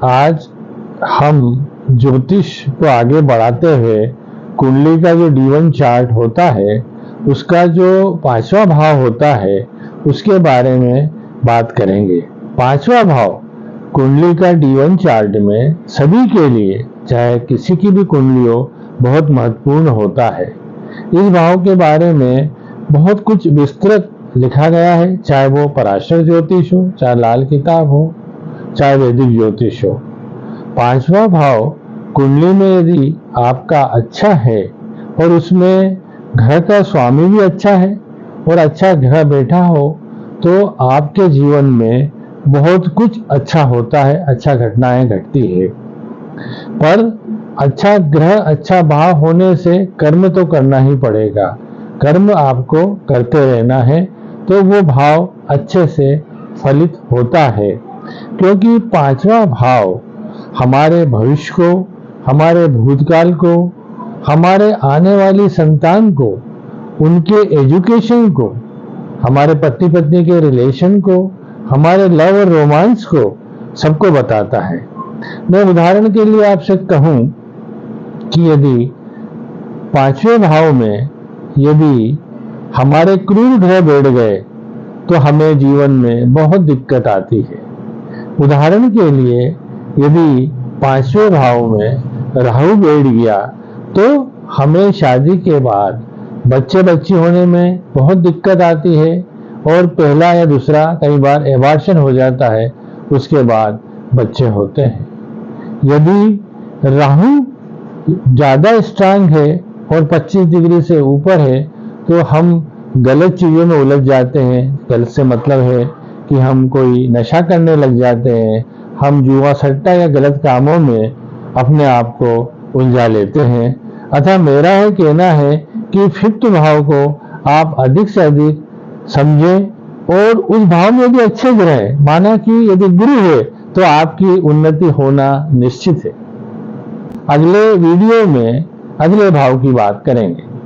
आज हम ज्योतिष को आगे बढ़ाते हुए कुंडली का जो D1 चार्ट होता है, उसका जो 5वां भाव होता है, उसके बारे में बात करेंगे। 5वां भाव कुंडली का D1 चार्ट में सभी के लिए, चाहे किसी की भी कुंडली हो, बहुत महत्वपूर्ण होता है। इस भाव के बारे में बहुत कुछ विस्तृत लिखा गया है, चाहे वो पराशर ज्योतिष हो, चाहे लाल किताब हो, चाहे वैदिक ज्योतिष हो। 5वां भाव कुंडली में यदि आपका अच्छा है और उसमें घर का स्वामी भी अच्छा है और अच्छा ग्रह बैठा हो, तो आपके जीवन में बहुत कुछ अच्छा होता है, अच्छा घटनाएं घटती है। पर अच्छा ग्रह, अच्छा भाव होने से कर्म तो करना ही पड़ेगा। कर्म आपको करते रहना है, तो वो भाव अच्छे से फलित होता है। क्योंकि 5वां भाव हमारे भविष्य को, हमारे भूतकाल को, हमारे आने वाली संतान को, उनके एजुकेशन को, हमारे पति पत्नी के रिलेशन को, हमारे लव और रोमांस को, सबको बताता है। मैं उदाहरण के लिए आपसे कहूं कि यदि 5वें भाव में यदि हमारे क्रूर ग्रह बैठ गए, तो हमें जीवन में बहुत दिक्कत आती है। उदाहरण के लिए यदि 5वें भाव में राहु बैठ गया, तो हमें शादी के बाद बच्चे बच्ची होने में बहुत दिक्कत आती है और पहला या दूसरा कई बार एबॉर्शन हो जाता है, उसके बाद बच्चे होते हैं। यदि राहु ज्यादा स्ट्रांग है और 25 डिग्री से ऊपर है, तो हम गलत चीजों में उलझ जाते हैं। गलत से मतलब है कि हम कोई नशा करने लग जाते हैं, हम जुआ सट्टा या गलत कामों में अपने आप को उलझा लेते हैं। अतः मेरा यह कहना है कि 5th भाव को आप अधिक से अधिक समझें और उस भाव में भी अच्छे ग्रह, माना कि यदि गुरु है तो आपकी उन्नति होना निश्चित है। अगले वीडियो में अगले भाव की बात करेंगे।